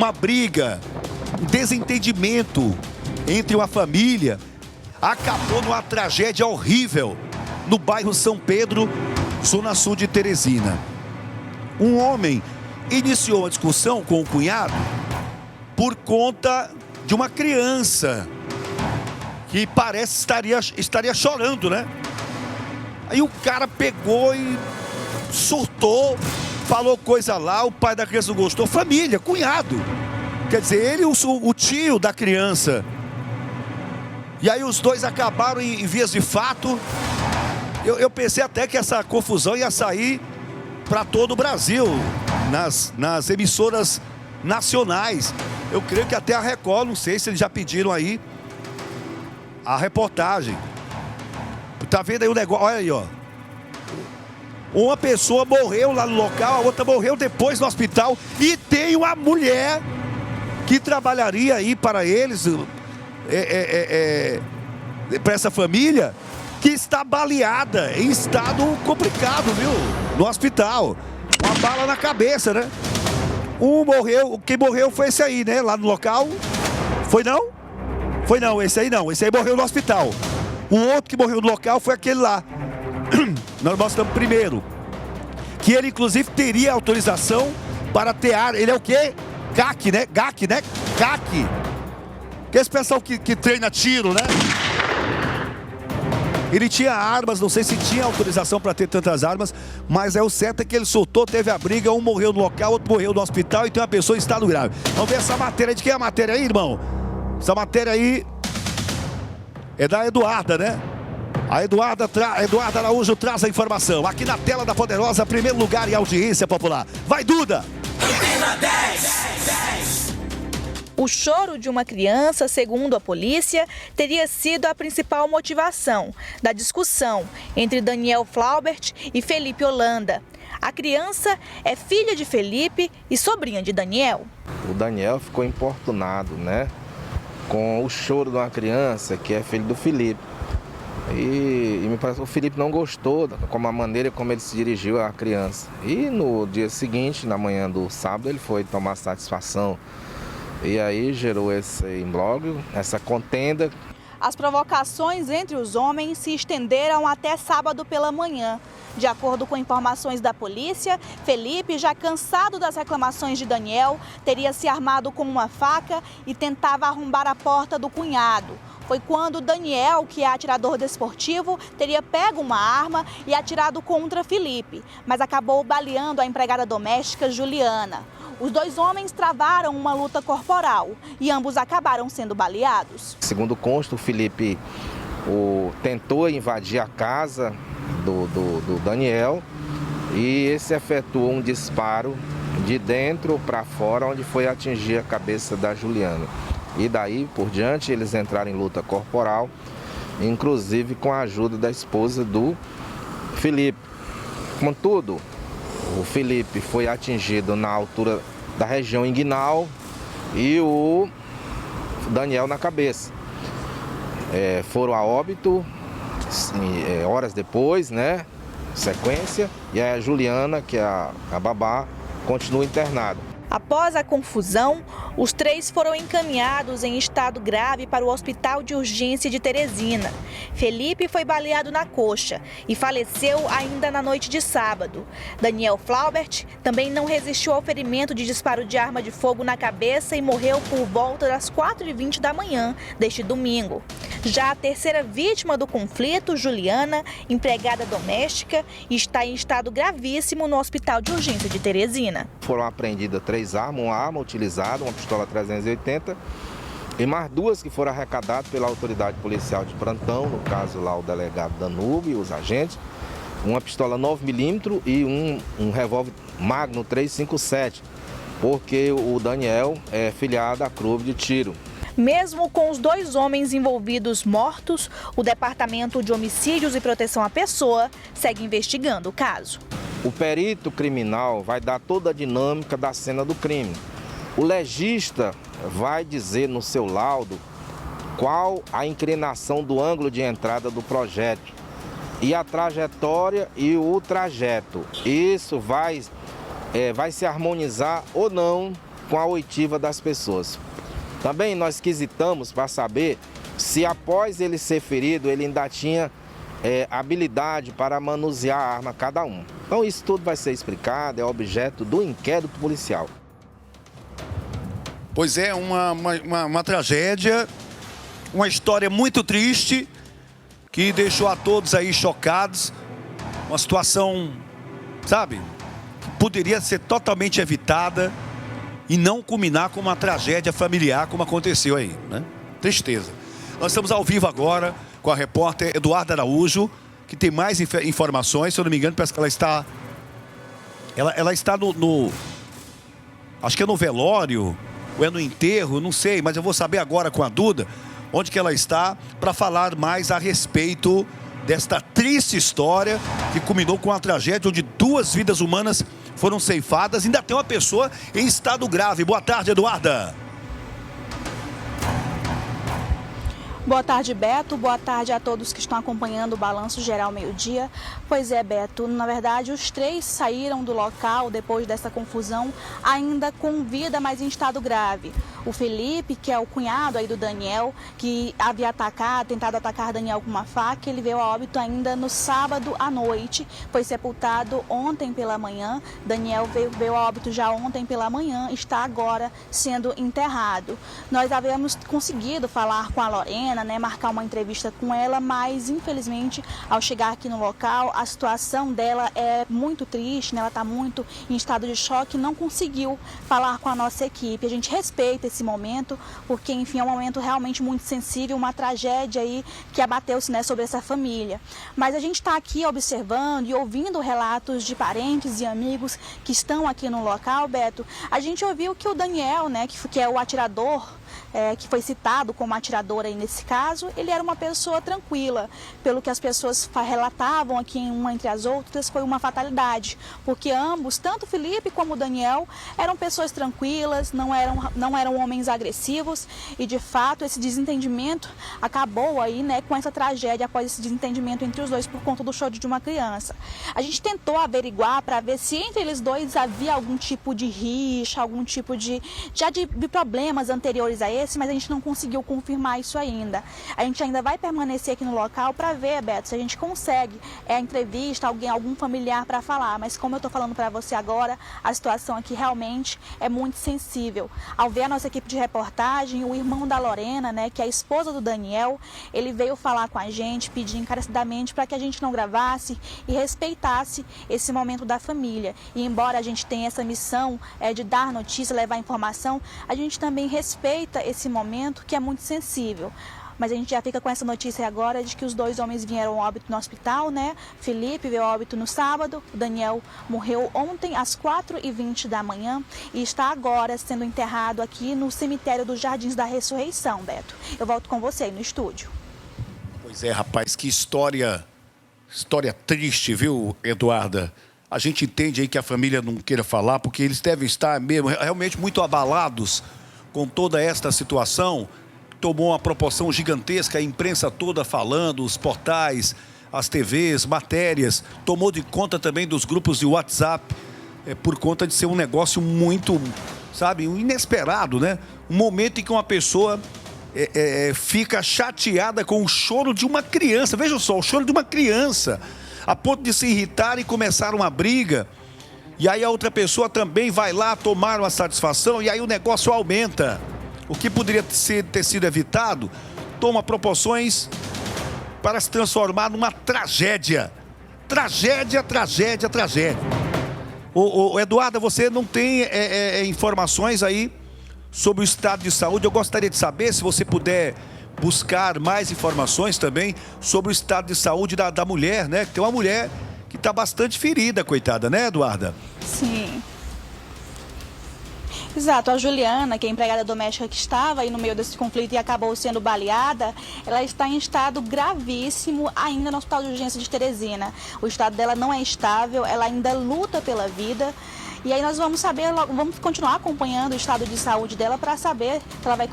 uma briga, um desentendimento entre uma família acabou numa tragédia horrível no bairro São Pedro, zona sul de Teresina. Um homem iniciou a discussão com o cunhado por conta de uma criança que parece estaria chorando, né? Aí o cara pegou e surtou, falou coisa lá, o pai da criança não gostou. Família, cunhado. Quer dizer, ele e o tio da criança. E aí os dois acabaram em vias de fato. Eu pensei até que essa confusão ia sair para todo o Brasil, nas emissoras nacionais. Eu creio que até a Record, não sei se eles já pediram aí a reportagem. Tá vendo aí o negócio? Olha aí, ó. Uma pessoa morreu lá no local, a outra morreu depois no hospital. E tem uma mulher que trabalharia aí para eles, para essa família, que está baleada, em estado complicado, viu? No hospital. Uma bala na cabeça, né? Um morreu, quem morreu foi esse aí, né? Lá no local. Foi não? Foi não, esse aí não. Esse aí morreu no hospital. O outro que morreu no local foi aquele lá. Nós mostramos primeiro. Que ele, inclusive, teria autorização para ter arma. Ele é o quê? CAC, né? GAC, né? CAC. Que é esse pessoal que treina tiro, né? Ele tinha armas, não sei se tinha autorização para ter tantas armas, mas o certo é que ele soltou, teve a briga, um morreu no local, outro morreu no hospital e tem uma pessoa em estado grave. Vamos ver essa matéria. De quem é a matéria aí, irmão? Essa matéria aí é da Eduarda, né? A Eduarda Araújo traz a informação. Aqui na tela da Poderosa, primeiro lugar em audiência popular. Vai, Duda! O choro de uma criança, segundo a polícia, teria sido a principal motivação da discussão entre Daniel Flaubert e Felipe Holanda. A criança é filha de Felipe e sobrinha de Daniel. O Daniel ficou importunado, né, com o choro de uma criança que é filho do Felipe. E me parece que o Felipe não gostou com a maneira como ele se dirigiu à criança. E no dia seguinte, na manhã do sábado, ele foi tomar satisfação. E aí gerou esse imbróglio, essa contenda. As provocações entre os homens se estenderam até sábado pela manhã. De acordo com informações da polícia, Felipe, já cansado das reclamações de Daniel, teria se armado com uma faca e tentava arrombar a porta do cunhado. Foi quando Daniel, que é atirador desportivo, teria pego uma arma e atirado contra Felipe, mas acabou baleando a empregada doméstica Juliana. Os dois homens travaram uma luta corporal e ambos acabaram sendo baleados. Segundo consta, o Felipe tentou invadir a casa do Daniel e esse efetuou um disparo de dentro para fora, onde foi atingir a cabeça da Juliana. E daí por diante eles entraram em luta corporal, inclusive com a ajuda da esposa do Felipe. Contudo, o Felipe foi atingido na altura da região inguinal e o Daniel na cabeça. Foram a óbito horas depois, né? Sequência, e a Juliana, que é a babá, continua internada. Após a confusão, os três foram encaminhados em estado grave para o Hospital de Urgência de Teresina. Felipe foi baleado na coxa e faleceu ainda na noite de sábado. Daniel Flaubert também não resistiu ao ferimento de disparo de arma de fogo na cabeça e morreu por volta das 4h20 da manhã deste domingo. Já a terceira vítima do conflito, Juliana, empregada doméstica, está em estado gravíssimo no Hospital de Urgência de Teresina. Foram apreendidas 3 armas, uma arma utilizada, uma pistola 380 e mais 2 que foram arrecadadas pela autoridade policial de plantão, no caso lá o delegado Danúbio e os agentes, uma pistola 9mm e um revólver Magnum 357, porque o Daniel é filiado a clube de tiro. Mesmo com os dois homens envolvidos mortos, o Departamento de Homicídios e Proteção à Pessoa segue investigando o caso. O perito criminal vai dar toda a dinâmica da cena do crime. O legista vai dizer no seu laudo qual a inclinação do ângulo de entrada do projétil e a trajetória e o trajeto. Isso vai se harmonizar ou não com a oitiva das pessoas. Também nós quesitamos para saber se após ele ser ferido, ele ainda tinha habilidade para manusear a arma cada um. Então isso tudo vai ser explicado, é objeto do inquérito policial. Pois é, uma tragédia, uma história muito triste, que deixou a todos aí chocados. Uma situação, sabe, que poderia ser totalmente evitada e não culminar com uma tragédia familiar como aconteceu aí, né? Tristeza. Nós estamos ao vivo agora com a repórter Eduarda Araújo, que tem mais informações. Se eu não me engano, parece que ela está... Ela está no... Acho que é no velório, ou é no enterro, não sei, mas eu vou saber agora com a Duda onde que ela está para falar mais a respeito desta triste história que culminou com a tragédia onde 2 vidas humanas foram ceifadas. Ainda tem uma pessoa em estado grave. Boa tarde, Eduarda. Boa tarde, Beto. Boa tarde a todos que estão acompanhando o Balanço Geral Meio-Dia. Pois é, Beto, na verdade os 3 saíram do local depois dessa confusão ainda com vida, mas em estado grave. O Felipe, que é o cunhado aí do Daniel, que havia tentado atacar Daniel com uma faca, ele veio a óbito ainda no sábado à noite, foi sepultado ontem pela manhã. Daniel veio a óbito já ontem pela manhã, está agora sendo enterrado. Nós havíamos conseguido falar com a Lorena, marcar uma entrevista com ela, mas infelizmente ao chegar aqui no local a situação dela é muito triste, ela está muito em estado de choque, não conseguiu falar com a nossa equipe. A gente respeita esse momento, porque enfim é um momento realmente muito sensível, uma tragédia aí que abateu-se sobre essa família. Mas a gente está aqui observando e ouvindo relatos de parentes e amigos que estão aqui no local, Beto. A gente ouviu que o Daniel, que é o atirador, que foi citado como atirador aí nesse caso, ele era uma pessoa tranquila. Pelo que as pessoas relatavam aqui uma entre as outras, foi uma fatalidade, porque ambos, tanto o Felipe como o Daniel, eram pessoas tranquilas, não eram homens agressivos, e de fato esse desentendimento acabou aí, com essa tragédia após esse desentendimento entre os dois por conta do choro de uma criança. A gente tentou averiguar para ver se entre eles dois havia algum tipo de rixa, algum tipo de problemas anteriores a esse, mas a gente não conseguiu confirmar isso ainda. A gente ainda vai permanecer aqui no local para ver, Beto, se a gente consegue entrevista, algum familiar para falar, mas como eu estou falando para você agora, a situação aqui realmente é muito sensível. Ao ver a nossa equipe de reportagem, o irmão da Lorena, que é a esposa do Daniel, ele veio falar com a gente, pedir encarecidamente para que a gente não gravasse e respeitasse esse momento da família. E embora a gente tenha essa missão de dar notícia, levar informação, a gente também respeita esse momento que é muito sensível. Mas a gente já fica com essa notícia agora de que os 2 homens vieram a óbito no hospital, Felipe veio a óbito no sábado, o Daniel morreu ontem às 4h20 da manhã e está agora sendo enterrado aqui no cemitério dos Jardins da Ressurreição, Beto. Eu volto com você aí no estúdio. Pois é, rapaz, que história triste, viu, Eduarda? A gente entende aí que a família não queira falar, porque eles devem estar mesmo realmente muito abalados com toda esta situação. Tomou uma proporção gigantesca, a imprensa toda falando, os portais, as TVs, matérias. Tomou de conta também dos grupos de WhatsApp, por conta de ser um negócio muito, inesperado, Um momento em que uma pessoa fica chateada com o choro de uma criança. Veja só, o choro de uma criança, a ponto de se irritar e começar uma briga. E aí a outra pessoa também vai lá tomar uma satisfação e aí o negócio aumenta. O que poderia ter sido evitado toma proporções para se transformar numa tragédia. Tragédia. Eduarda, você não tem informações aí sobre o estado de saúde? Eu gostaria de saber, se você puder buscar mais informações também sobre o estado de saúde da mulher, Que tem uma mulher que está bastante ferida, coitada, Eduarda? Sim. Exato, a Juliana, que é a empregada doméstica que estava aí no meio desse conflito e acabou sendo baleada, ela está em estado gravíssimo ainda no Hospital de Urgência de Teresina. O estado dela não é estável, ela ainda luta pela vida E aí nós vamos saber, vamos continuar acompanhando o estado de saúde dela para saber,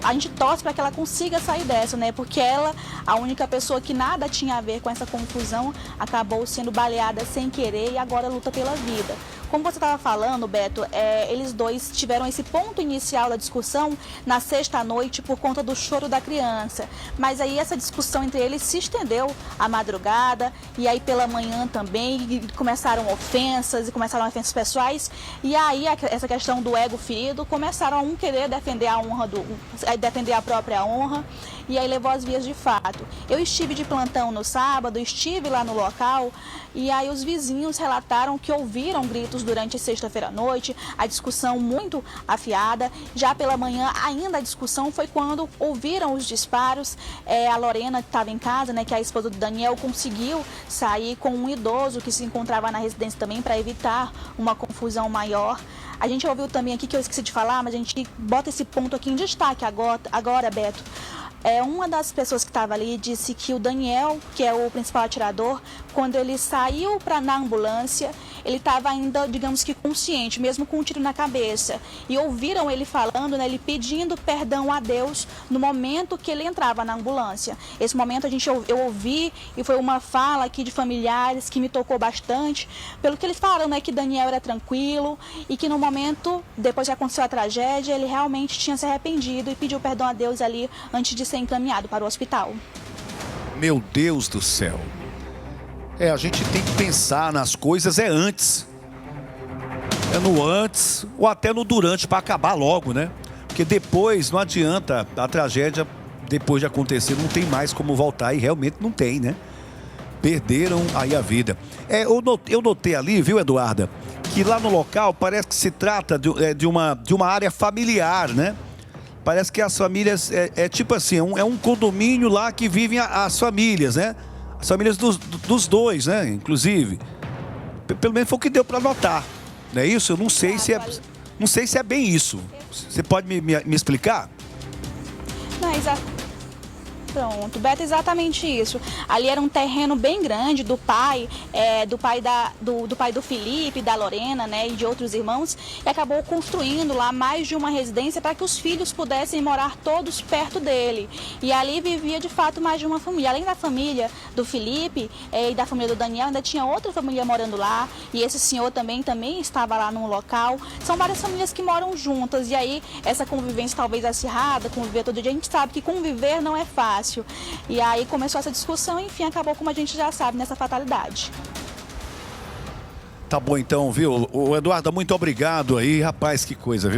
a gente torce para que ela consiga sair dessa, né? Porque ela, a única pessoa que nada tinha a ver com essa confusão, acabou sendo baleada sem querer e agora luta pela vida. Como você estava falando, Beto, eles dois tiveram esse ponto inicial da discussão na sexta noite por conta do choro da criança. Mas aí essa discussão entre eles se estendeu à madrugada e aí pela manhã também começaram ofensas pessoais. E aí essa questão do ego ferido, começaram a um querer defender a honra defender a própria honra. E aí levou às vias de fato. Eu estive de plantão no sábado, estive lá no local e aí os vizinhos relataram que ouviram gritos durante sexta-feira à noite, a discussão muito afiada. Já pela manhã, ainda a discussão foi quando ouviram os disparos. A Lorena, que estava em casa, né, que é a esposa do Daniel, conseguiu sair com um idoso que se encontrava na residência também para evitar uma confusão maior. A gente ouviu também aqui, que eu esqueci de falar, mas a gente bota esse ponto aqui em destaque agora, Beto. Uma das pessoas que estava ali disse que o Daniel, que é o principal atirador, quando ele saiu na ambulância, ele estava ainda, digamos que consciente, mesmo com um tiro na cabeça. E ouviram ele falando, né, ele pedindo perdão a Deus no momento que ele entrava na ambulância. Esse momento eu ouvi e foi uma fala aqui de familiares que me tocou bastante, pelo que eles falaram, né, que Daniel era tranquilo e que no momento, depois que aconteceu a tragédia, ele realmente tinha se arrependido e pediu perdão a Deus ali antes de ser encaminhado para o hospital. Meu Deus do céu. A gente tem que pensar nas coisas antes. No antes ou até no durante para acabar logo, né? Porque depois não adianta, a tragédia depois de acontecer não tem mais como voltar e realmente não tem, né? Perderam aí a vida. Eu notei ali, viu, Eduarda, que lá no local parece que se trata de uma área familiar, né? Parece que as famílias, tipo assim, é um condomínio lá que vivem as famílias, né? As famílias dos dois, né? Inclusive. Pelo menos foi o que deu para notar. Não é isso? Eu não sei se é bem isso. Você pode me explicar? Não, exato. Pronto, Beto, exatamente isso. Ali era um terreno bem grande do pai do Felipe, da Lorena, né, e de outros irmãos, e acabou construindo lá mais de uma residência para que os filhos pudessem morar todos perto dele. E ali vivia de fato mais de uma família. Além da família do Felipe e da família do Daniel, ainda tinha outra família morando lá, e esse senhor também estava lá no local. São várias famílias que moram juntas, e aí essa convivência talvez acirrada, conviver todo dia, a gente sabe que conviver não é fácil. E aí começou essa discussão e, enfim, acabou, como a gente já sabe, nessa fatalidade. Tá bom então, viu? Eduardo, muito obrigado aí. Rapaz, que coisa, viu?